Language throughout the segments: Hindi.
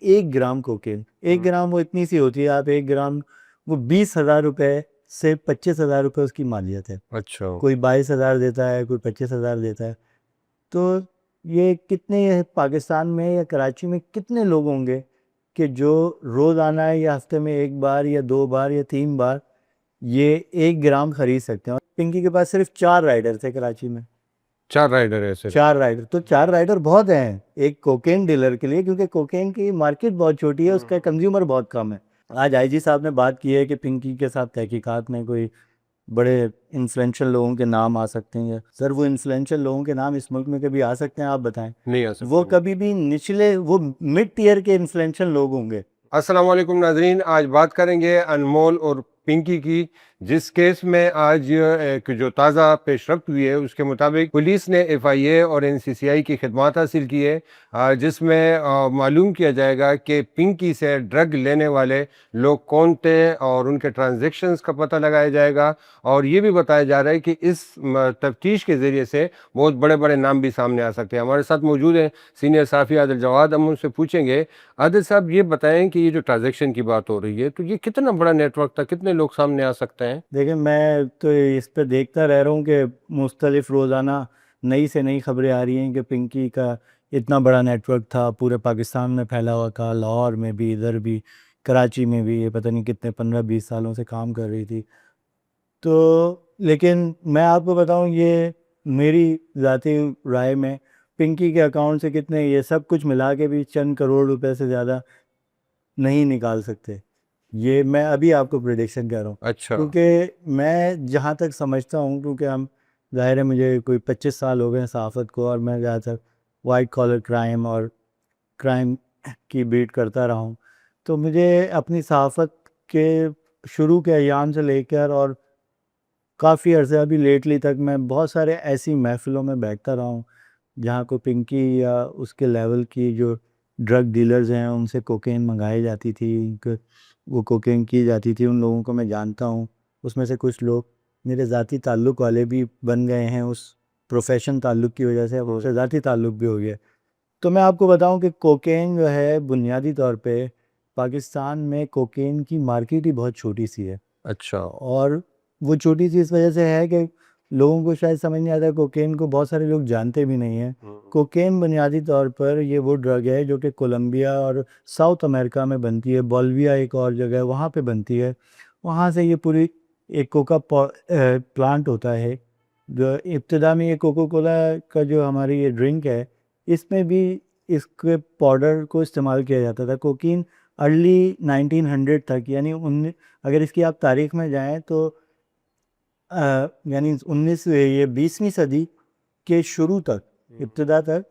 1 ग्राम कोकेन, 1 ग्राम वो इतनी सी होती है, आप 1 ग्राम वो 20,000 रुपये से 25,000 रुपये उसकी मालियत है। अच्छा। कोई 22,000 देता है, कोई 25,000 देता है। तो ये कितने पाकिस्तान में या कराची में कितने लोग होंगे कि जो रोज़ाना या हफ्ते में 1 बार या 2 बार या 3 बार ये 1 ग्राम खरीद सकते हैं। और पिंकी के पास सिर्फ 4 राइडर थे कराची में, 4 राइडर है सिर्फ? 4 राइडर। तो 4 राइडर बहुत हैं एक कोकेन डीलर के लिए, क्योंकि कोकेन की मार्केट बहुत छोटी है, उसका कंज्यूमर बहुत कम है। आज आईजी साहब ने बात की है कि पिंकी के साथ तहकीकात में कोई बड़े इन्फ्लुएंशियल लोगों के नाम आ सकते हैं। सर, वो इन्फ्लुएंशियल लोगों के नाम इस मुल्क में कभी आ सकते हैं? आप बताएं। नहीं आ वो सकते। कभी भी निचले, वो मिड टियर के इन्फ्लुएंशियल लोग होंगे। अस्सलाम वालेकुम नाजरीन, आज बात करेंगे अनमोल और पिंकी की, जिस केस में आज एक जो ताज़ा पेशरफ्त हुई है उसके मुताबिक पुलिस ने FIA और NCCI की खिदमत हासिल की है, जिसमें मालूम किया जाएगा कि पिंकी से ड्रग लेने वाले लोग कौन थे और उनके ट्रांजैक्शंस का पता लगाया जाएगा। और ये भी बताया जा रहा है कि इस तफ्तीश के ज़रिए से बहुत बड़े बड़े नाम भी सामने आ सकते हैं। हमारे साथ मौजूद हैं सीनियर साफ़ी आदिल जवाद। हम उनसे पूछेंगे, आदिल साहब ये बताएं कि ये जो ट्रांजैक्शन की बात हो रही है तो ये कितना बड़ा नेटवर्क था, कितने लोग सामने आ सकते हैं? देखिए, मैं तो इस पे देखता रह रहा हूँ कि मुख्तलिफ रोज़ाना नई से नई खबरें आ रही हैं कि पिंकी का इतना बड़ा नेटवर्क था, पूरे पाकिस्तान में फैला हुआ था, लाहौर में भी, इधर भी, कराची में भी। ये पता नहीं कितने 15-20 सालों से काम कर रही थी। तो लेकिन मैं आपको बताऊं, ये मेरी ज़ाती राय में पिंकी के अकाउंट से कितने, ये सब कुछ मिला के भी चंद करोड़ रुपए से ज़्यादा नहीं निकाल सकते। ये मैं अभी आपको प्रिडिक्शन कह रहा हूँ, अच्छा। क्योंकि मैं जहाँ तक समझता हूँ, क्योंकि हम, ज़ाहिर है मुझे कोई 25 साल हो गए हैं सहाफ़त को, और मैं ज़्यादातर वाइट कॉलर क्राइम और क्राइम की बीट करता रहा हूँ। तो मुझे अपनी सहाफ़त के शुरू के अयाम से लेकर और काफ़ी अर्से अभी लेटली तक मैं बहुत सारे ऐसी महफ़िलों में बैठता रहा हूँ जहाँ को पिंकी या उसके लेवल की जो ड्रग डीलर्स हैं उनसे कोकेन मंगाई जाती थी, वो कोकेन की जाती थी। उन लोगों को मैं जानता हूँ। उसमें से कुछ लोग मेरे ज़ाती ताल्लुक़ वाले भी बन गए हैं, उस प्रोफेशन ताल्लुक़ की वजह से अब उनसे ज़ाती ताल्लुक़ भी हो गया। तो मैं आपको बताऊं कि कोकेन जो है, बुनियादी तौर पे पाकिस्तान में कोकेन की मार्केट ही बहुत छोटी सी है। अच्छा। और वो छोटी सी इस वजह से है कि लोगों को शायद समझ नहीं आता, कोकेन को बहुत सारे लोग जानते भी नहीं हैं। कोकेन बुनियादी तौर पर ये वो ड्रग है जो कि कोलंबिया और साउथ अमेरिका में बनती है। बोलिविया एक और जगह है, वहाँ पे बनती है। वहाँ से ये पूरी एक प्लांट होता है। जो इब्तिदा में ये कोको कोला का जो हमारी ये ड्रिंक है, इसमें भी इसके पाउडर को इस्तेमाल किया जाता था। कोकीन अर्ली 1900 तक, यानी अगर इसकी आप तारीख में जाएं तो यानी 20वीं सदी के शुरू तक, इब्तिदा तक,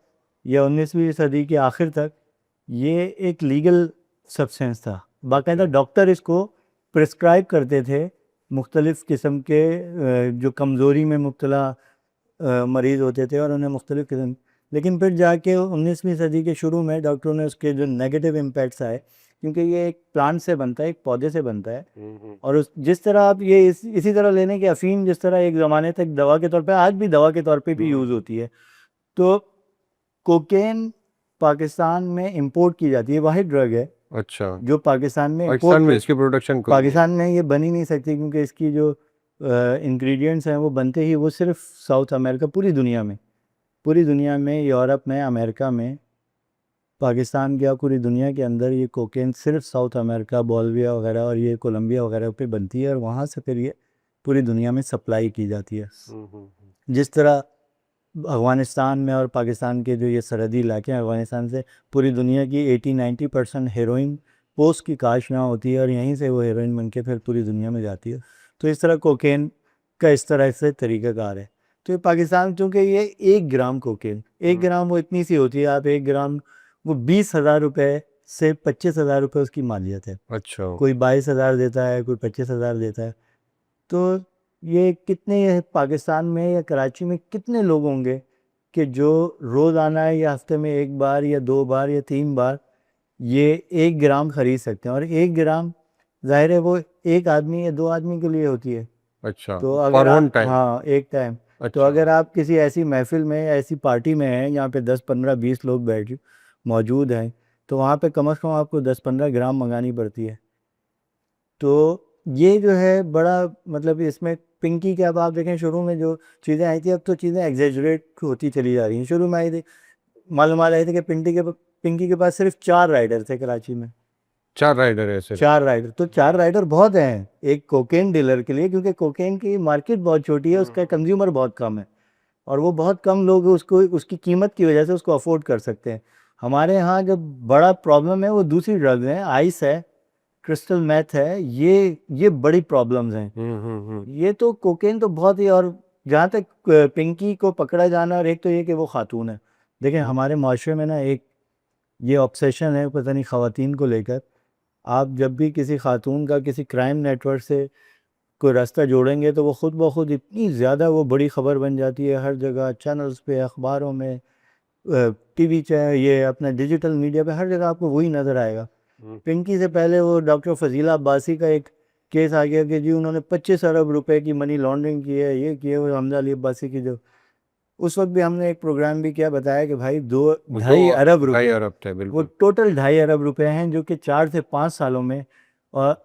या 19वीं सदी के आखिर तक ये एक लीगल सब्सटेंस था। बाकायदा डॉक्टर इसको प्रिस्क्राइब करते थे मुख्तलिफ़ किस्म के जो कमज़ोरी में मुब्तला मरीज़ होते थे, और उन्हें मुख्तलिफ़ किस्म। लेकिन फिर जाके 19वीं सदी के शुरू में डॉक्टरों ने उसके जो नेगेटिव इम्पैक्ट्स आए, क्योंकि ये एक प्लांट से बनता है, एक पौधे से बनता है। और उस जिस तरह आप ये इसी तरह लेने की अफ़ीम जिस तरह एक ज़माने तक दवा के तौर पे, आज भी दवा के तौर पे भी यूज़ होती है। तो कोकेन पाकिस्तान में इंपोर्ट की जाती है, वाहिद ड्रग है अच्छा। जो पाकिस्तान में पाकिस्तान में इंपोर्ट, इसकी प्रोडक्शन को? पाकिस्तान में ये बन ही नहीं सकती, क्योंकि इसकी जो इंग्रेडिएंट्स हैं वो बनते ही वो सिर्फ साउथ अमेरिका, पूरी दुनिया में, यूरोप में, अमेरिका में, पाकिस्तान या पूरी दुनिया के अंदर ये कोकेन सिर्फ साउथ अमेरिका, बोलिविया वगैरह और ये कोलंबिया वगैरह पे बनती है, और वहाँ से फिर ये पूरी दुनिया में सप्लाई की जाती है। जिस तरह अफ़गानिस्तान में और पाकिस्तान के जो ये सरहदी इलाके हैं, अफ़गानिस्तान से पूरी दुनिया की 80-90% हेरोइन पोस्ट की काश यहाँ होती है, और यहीं से वो हेरोइन बन के फिर पूरी दुनिया में जाती है। तो इस तरह कोकेन का इस तरह से तरीक़ाकार है। तो ये पाकिस्तान, चूँकि ये 1 ग्राम कोकेन, 1 ग्राम वो इतनी सी होती है, आप 1 ग्राम वो 20,000 रुपये से 25,000 रुपये उसकी मालियत है। अच्छा। कोई 22,000 देता है, कोई 25,000 देता है। तो ये कितने पाकिस्तान में या कराची में कितने लोग होंगे कि जो रोज़ाना या हफ्ते में 1 बार या 2 बार या 3 बार ये 1 ग्राम खरीद सकते हैं? और 1 ग्राम ज़ाहिर है वो एक आदमी या 2 आदमी के लिए होती है। अच्छा, तो अगर फॉर वन आप, टाइम? हाँ, एक टाइम। तो अच्छा। अगर आप किसी ऐसी महफ़िल में या ऐसी पार्टी में हैं जहाँ पे 10, 15, 20 लोग मौजूद हैं, तो वहाँ पे कम से कम आपको 10-15 ग्राम मंगानी पड़ती है। तो ये जो है बड़ा मतलब इसमें पिंकी के अब आप देखें शुरू में जो चीज़ें आई थी, अब तो चीज़ें एग्जेजरेट होती चली जा रही हैं। शुरू में आई थी, मालूम आ रहे थे कि पिंकी के पास सिर्फ 4 राइडर थे कराची में। 4 राइडर है सिर्फ। 4 राइडर, तो 4 राइडर बहुत हैं एक कोकेन डीलर के लिए, क्योंकि कोकेन की मार्केट बहुत छोटी है, उसका कंज्यूमर बहुत कम है और वो बहुत कम लोग उसको उसकी कीमत की वजह से उसको अफोर्ड कर सकते हैं। हमारे यहाँ जो बड़ा प्रॉब्लम है वो दूसरी ड्रग्स हैं, आइस है, क्रिस्टल मेथ है, ये बड़ी प्रॉब्लम्स हैं। ये तो कोकेन तो बहुत ही, और जहाँ तक पिंकी को पकड़ा जाना, और एक तो ये कि वो खातून है। देखें हमारे माशरे में ना एक ये ऑब्सेशन है पता नहीं ख़वातीन को लेकर। आप जब भी किसी खातून का किसी क्राइम नेटवर्क से कोई रास्ता जोड़ेंगे तो वो खुद ब खुद इतनी ज़्यादा वो बड़ी ख़बर बन जाती है, हर जगह चैनल्स पे, अखबारों में, टीवी चाहे ये अपना डिजिटल मीडिया पे, हर जगह आपको वही नज़र आएगा। पिंकी से पहले वो डॉक्टर फजीला अब्बासी का एक केस आ गया कि जी उन्होंने 25 अरब रुपए की मनी लॉन्ड्रिंग की है, ये की है, वो हमजा अली अब्बासी की जो उस वक्त भी हमने एक प्रोग्राम भी किया, बताया कि भाई 2-2.5 अरब 2 रुपए, अरब थे वो बिल्कुल। टोटल 2.5 अरब रुपए हैं जो कि 4 से 5 सालों में, और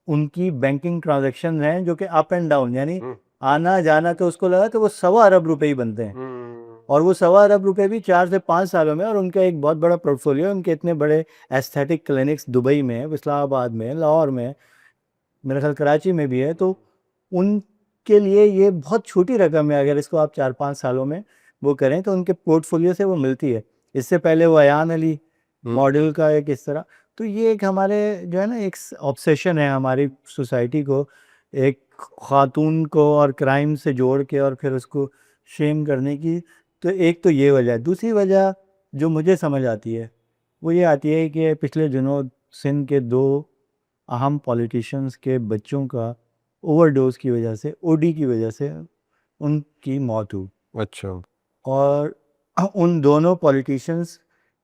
उनकी बैंकिंग ट्रांजैक्शन हैं जो कि अप एंड डाउन, यानी आना जाना, तो उसको लगा कि वो 1.25 अरब रुपए ही बनते हैं, और वो 1.25 अरब रुपए भी 4 से 5 सालों में। और उनका एक बहुत बड़ा पोर्टफोलियो, उनके इतने बड़े एस्थेटिक क्लिनिक्स दुबई में, इस्लामाबाद में, लाहौर में, मेरे ख्याल कराची में भी है। तो उनके लिए ये बहुत छोटी रकम है, अगर इसको आप 4-5 सालों में वो करें तो उनके पोर्टफोलियो से वो मिलती है। इससे पहले वो अयान अली मॉडल का एक इस तरह। तो ये एक हमारे जो है ना एक ऑब्सेशन है हमारी सोसाइटी को, एक खातून को और क्राइम से जोड़ के और फिर उसको शेम करने की। तो एक तो ये वजह है। दूसरी वजह जो मुझे समझ आती है वो ये आती है कि पिछले दिनों सिंध के 2 अहम पॉलिटिशियंस के बच्चों का ओवरडोज की वजह से, ओडी की वजह से उनकी मौत हुई। अच्छा। और उन दोनों पॉलिटिशियंस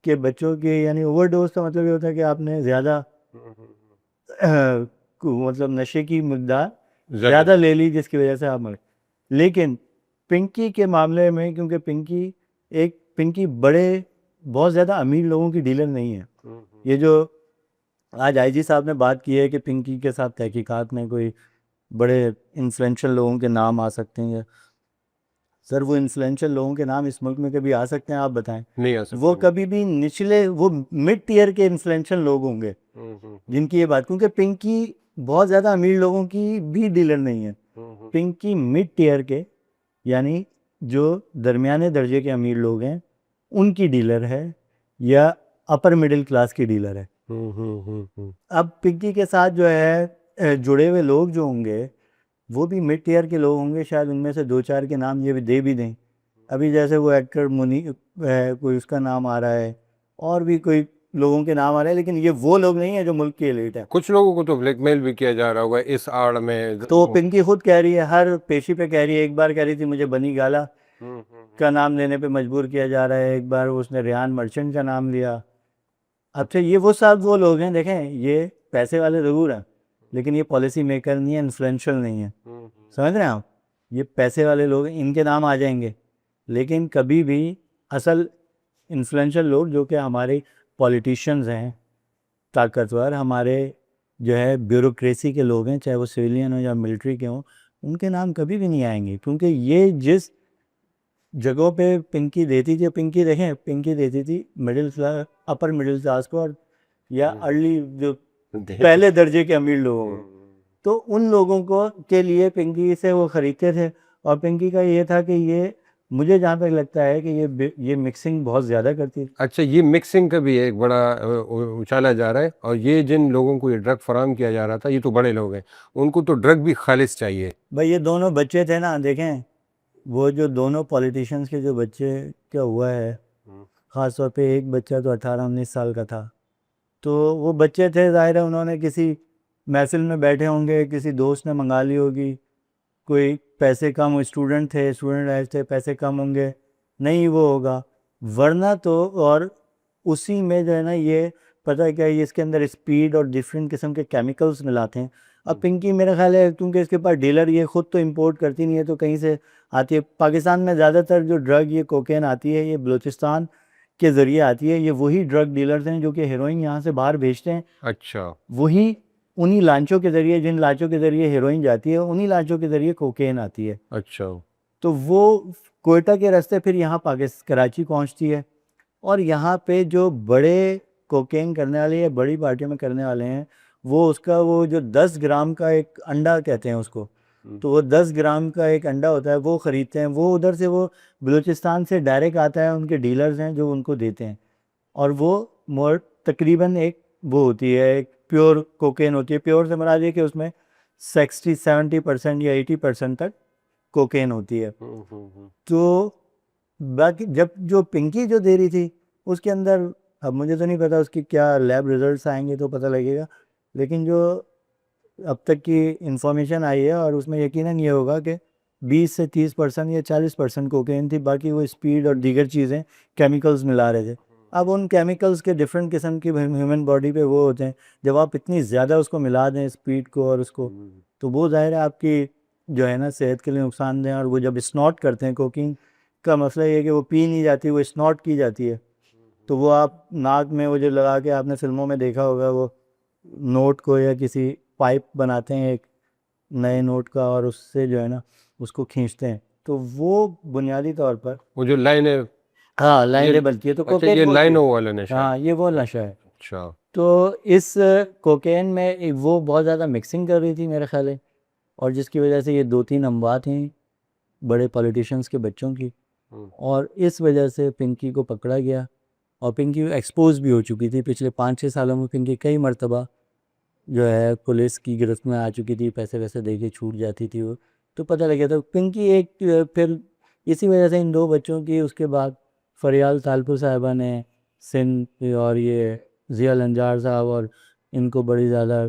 के बच्चों के, यानी ओवरडोज का मतलब ये होता है कि आपने ज़्यादा मतलब नशे की मकदार ज़्यादा ले ली जिसकी वजह से आप मर। लेकिन पिंकी के मामले में, क्योंकि पिंकी बड़े बहुत ज़्यादा अमीर लोगों की डीलर नहीं है। ये जो आज आईजी साहब ने बात की है कि पिंकी के साथ तहकीकात में कोई बड़े इन्फ्लुएंशियल लोगों के नाम आ सकते हैं, सर वो इन्फ्लुएंशियल लोगों के नाम इस मुल्क में कभी आ सकते हैं? आप बताएं। नहीं आ सकते। वो कभी भी निचले, वो मिड टियर के इन्फ्लुएंशियल लोग होंगे जिनकी ये बात, क्योंकि पिंकी बहुत ज़्यादा अमीर लोगों की भी डीलर नहीं है। पिंकी मिड टियर के, यानी जो दरमियाने दर्जे के अमीर लोग हैं उनकी डीलर है, या अपर मिडिल क्लास की डीलर है। अब पिंकी के साथ जो है जुड़े हुए लोग जो होंगे वो भी मिड टियर के लोग होंगे, शायद उनमें से 2-4 के नाम ये भी दे दें। अभी जैसे वो एक्टर कोई उसका नाम आ रहा है, और भी कोई लोगों के नाम आ रहे हैं, लेकिन ये वो लोग नहीं है जो मुल्क की एलीट है। कुछ लोगों को तो ब्लैकमेल भी किया जा रहा होगा इस आड़ में। तो पिंकी खुद कह रही है, हर पेशी पे कह रही है, एक बार कह रही थी मुझे बनी गाला का नाम लेने पे मजबूर किया जा रहा है, एक बार उसने रेहान मर्चेंट का नाम लिया। अब से ये वो लोग हैं, देखें ये पैसे वाले ज़रूर हैं लेकिन ये पॉलिसी मेकर नहीं है, इन्फ्लुएंशियल नहीं है। समझ रहे हैं आप? ये पैसे वाले लोग हैं, इनके नाम आ जाएंगे, लेकिन कभी भी असल इन्फ्लुएंशियल लोग जो कि हमारे पॉलिटिशियंस हैं, ताकतवर, हमारे जो है ब्यूरोक्रेसी के लोग हैं, चाहे वो सिविलियन हो या मिलिट्री के हों, उनके नाम कभी भी नहीं आएंगे। क्योंकि ये जिस जगहों पे पिंकी देती थी, पिंकी देखें, पिंकी देती थी middle class, upper middle class को, और या अर्ली जो पहले दर्जे के अमीर लोगों को, तो उन लोगों को के लिए पिंकी से वो ख़रीदते थे। और पिंकी का ये था कि ये, मुझे जहाँ तक लगता है कि ये मिक्सिंग बहुत ज़्यादा करती थी। अच्छा, ये मिक्सिंग का भी एक बड़ा उछाला जा रहा है, और ये जिन लोगों को ये ड्रग फराहम किया जा रहा था ये तो बड़े लोग हैं, उनको तो ड्रग भी खालिस चाहिए। भाई ये दोनों बच्चे थे ना, देखें वो जो दोनों पॉलिटिशियंस के जो बच्चे क्या हुआ है, ख़ास तौर पे एक बच्चा तो 18-19 साल का था। तो वो बच्चे थे, ज़ाहिर है उन्होंने किसी महफिल में बैठे होंगे, किसी दोस्त ने मंगा ली होगी, कोई पैसे कम, स्टूडेंट लाइफ थे, पैसे कम होंगे, नहीं वो होगा, वरना तो। और उसी में जो है ना, ये पता है क्या, ये इसके अंदर स्पीड और डिफरेंट किस्म के केमिकल्स मिलाते हैं। अब पिंकी मेरा ख्याल है क्योंकि इसके पास डीलर, ये ख़ुद तो इंपोर्ट करती नहीं है, तो कहीं से आती है। पाकिस्तान में ज़्यादातर जो ड्रग ये कोकेन आती है, ये बलूचिस्तान के ज़रिए आती है। ये वही ड्रग डीलर्स हैं जो कि हेरोइन यहाँ से बाहर भेजते हैं, अच्छा। वही उन्हीं लांचों के ज़रिए, जिन लांचों के ज़रिए हेरोइन जाती है, उन्हीं लांचों के ज़रिए कोकेन आती है। अच्छा। तो वो क्वेटा के रास्ते फिर यहाँ कराची पहुँचती है, और यहाँ पे जो बड़े कोकेन करने वाले या बड़ी पार्टियों में करने वाले हैं, वो उसका वो जो 10 ग्राम का एक अंडा कहते हैं उसको, तो वो 10 ग्राम का एक अंडा होता है, वो ख़रीदते हैं। वो उधर से वो बलूचिस्तान से डायरेक्ट आता है, उनके डीलर्स हैं जो उनको देते हैं, और वो मोर तकरीबन एक वो होती है, एक प्योर कोकेन होती है। प्योर से मुराद ये कि उसमें 60-70% या 80% तक कोकेन होती है। तो बाकी जब जो पिंकी जो दे रही थी उसके अंदर, अब मुझे तो नहीं पता उसकी क्या लैब रिजल्ट्स आएंगे तो पता लगेगा, लेकिन जो अब तक की इंफॉर्मेशन आई है, और उसमें यकीनन ये होगा कि 20 से 30% या 40% कोकेन थी, बाकी वो स्पीड और दीगर चीज़ें केमिकल्स मिला रहे थे। अब उन केमिकल्स के डिफरेंट किस्म की ह्यूमन बॉडी पे वो होते हैं, जब आप इतनी ज़्यादा उसको मिला दें स्पीड को और उसको, तो वो ज़ाहिर है आपकी जो है ना सेहत के लिए नुकसानदेह। और वो जब स्नॉट करते हैं, कोकीन का मसला ये है कि वो पी नहीं जाती, वो स्नॉट की जाती है। तो वो आप नाक में वो जो लगा के, आपने फिल्मों में देखा होगा, वो नोट को या किसी पाइप बनाते हैं एक नए नोट का, और उससे जो है ना उसको खींचते हैं, तो वो बुनियादी तौर पर वो जो लाइन है, हाँ लाइन ये ले बनती है, तो अच्छा, कोकेन ये वो लाइनों वाला नशा है। हाँ ये वो नशा है। अच्छा। तो इस कोकेन में वो बहुत ज़्यादा मिक्सिंग कर रही थी मेरे ख्याल है, और जिसकी वजह से ये 2-3 अमवात थी बड़े पॉलिटिशियंस के बच्चों की, और इस वजह से पिंकी को पकड़ा गया। और पिंकी एक्सपोज भी हो चुकी थी पिछले 5-6 सालों में। पिंकी कई मरतबा जो है पुलिस की गिरफ्त में आ चुकी थी, पैसे वैसे दे के छूट जाती थी वो, तो पता लग गया था पिंकी एक। फिर इसी वजह से इन 2 बच्चों की उसके बाद फरियाल तालपुर साहिबा ने सिंध और ये ज़िया लंजार साहब और इनको बड़ी ज़्यादा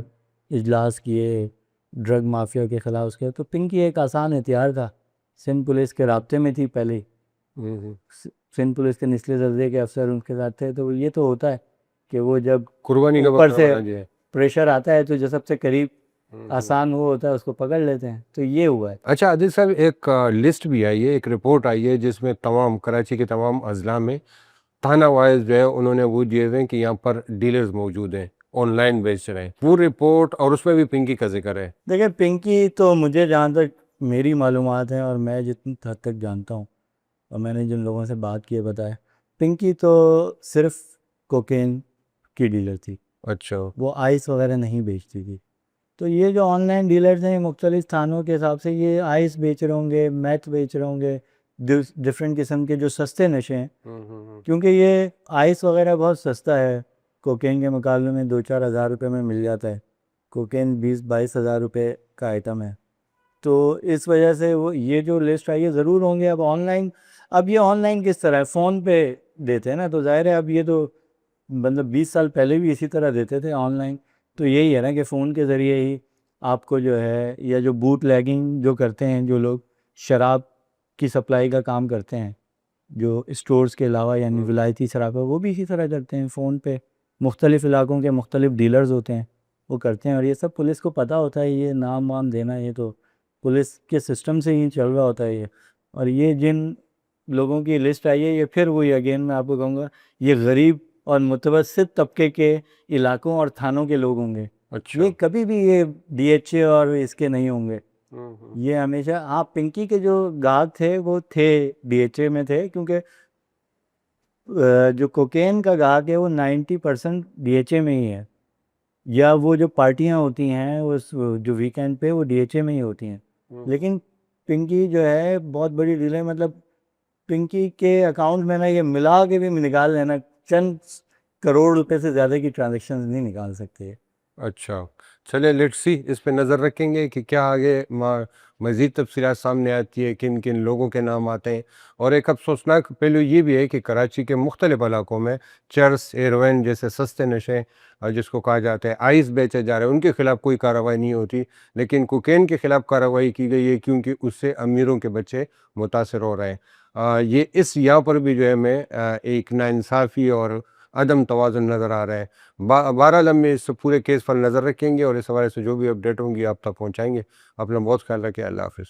इजलास किए ड्रग माफिया के ख़िलाफ़ उसके। तो पिंकी एक आसान हथियार था, सिंध पुलिस के राब्ते में थी पहले ही, सिंध पुलिस के निचले दर्जे के अफसर उनके साथ थे। तो ये तो होता है कि वो जब कुर्बानी का ऊपर बकरा से बना दिया है। प्रेशर आता है तो जो सबसे करीब आसान वो होता है उसको पकड़ लेते हैं, तो ये हुआ है। अच्छा आदिल साहब, एक लिस्ट भी आई है, एक रिपोर्ट आई है जिसमें तमाम कराची के तमाम अजला में थाना वाइज जो है उन्होंने वो दिए हैं कि यहाँ पर डीलर्स मौजूद हैं, ऑनलाइन बेच रहे हैं, वो रिपोर्ट, और उसमें भी पिंकी का जिक्र है। देखिए पिंकी तो मुझे जहाँ तक मेरी मालूमात है और मैं जितनी हद तक जानता हूँ और मैंने जिन लोगों से बात की है बताया, पिंकी तो सिर्फ कोकेन की डीलर थी। अच्छा। वो आइस वगैरह नहीं बेचती थी। तो ये जो ऑनलाइन डीलर्स हैं मुख्तलिफ थानों के हिसाब से ये आइस बेच रहे होंगे, मैथ बेच रहे होंगे, डिफरेंट किस्म के जो सस्ते नशे हैं, क्योंकि ये आइस वगैरह बहुत सस्ता है, कोकेन के मुकाबले में 2-4 हज़ार रुपये में मिल जाता है। कोकेन 20-22 हज़ार रुपये का आइटम है। तो इस वजह से वो ये जो लिस्ट आई है ज़रूर होंगे। अब ये ऑनलाइन किस तरह है, फ़ोन पे देते हैं ना, तो ज़ाहिर है अब ये तो मतलब 20 साल पहले भी इसी तरह देते थे ऑनलाइन। तो यही है ना कि फ़ोन के ज़रिए ही आपको जो है, या जो बूट लैगिंग जो करते हैं, जो लोग शराब की सप्लाई का काम करते हैं जो स्टोर्स के अलावा, यानी विलायती शराब है, वो भी इसी तरह करते हैं। फ़ोन पे मुख्तलिफ़ इलाकों के मुख्तलिफ़ डीलर्स होते हैं, वो करते हैं, और ये सब पुलिस को पता होता है। ये नाम वाम देना ये तो पुलिस के सिस्टम से ही चल रहा होता है ये। और ये जिन लोगों की लिस्ट आई है, ये फिर वही अगेन मैं आपको कहूँगा, ये गरीब और मुतवस्सित तबके के इलाकों और थानों के लोग होंगे। अच्छा। ये कभी भी ये डीएचए और इसके नहीं होंगे। ये हमेशा, हाँ पिंकी के जो गाहक थे वो थे डीएचए में थे, क्योंकि जो कोकेन का गाहक है वो 90% डीएचए में ही है, या वो जो पार्टियां होती हैं उस जो वीकेंड पे वो डीएचए में ही होती हैं। लेकिन पिंकी जो है बहुत बड़ी डील है, मतलब पिंकी के अकाउंट में ना ये मिला के भी निकाल लेना, चंद करोड़ रुपए से ज़्यादा की ट्रांजैक्शन नहीं निकाल सकते। अच्छा, चलिए लेट्स सी, इस पे नज़र रखेंगे कि क्या आगे मज़ीद तफ़सीलात सामने आती है, किन किन लोगों के नाम आते हैं। और एक अफसोसनाक पहलू ये भी है कि कराची के मुख्तलिफ इलाकों में चरस, हेरोइन जैसे सस्ते नशे जिसको कहा जाता है आइस बेचे जा रहे हैं, उनके खिलाफ कोई कार्रवाई नहीं होती, लेकिन कोकेन के खिलाफ कार्रवाई की गई है क्योंकि उससे अमीरों के बच्चे मुतासर हो रहे हैं। ये इस यहाँ पर भी जो है मैं एक नाइंसाफ़ी और अदम तवाज़ुन नज़र आ रहा है। बहरहाल हम इस पूरे केस पर नज़र रखेंगे और इस हवाले से जो भी अपडेट होंगी आप तक पहुँचाएँगे। अपना बहुत ख्याल रखिए। अल्लाह हाफ़िज़।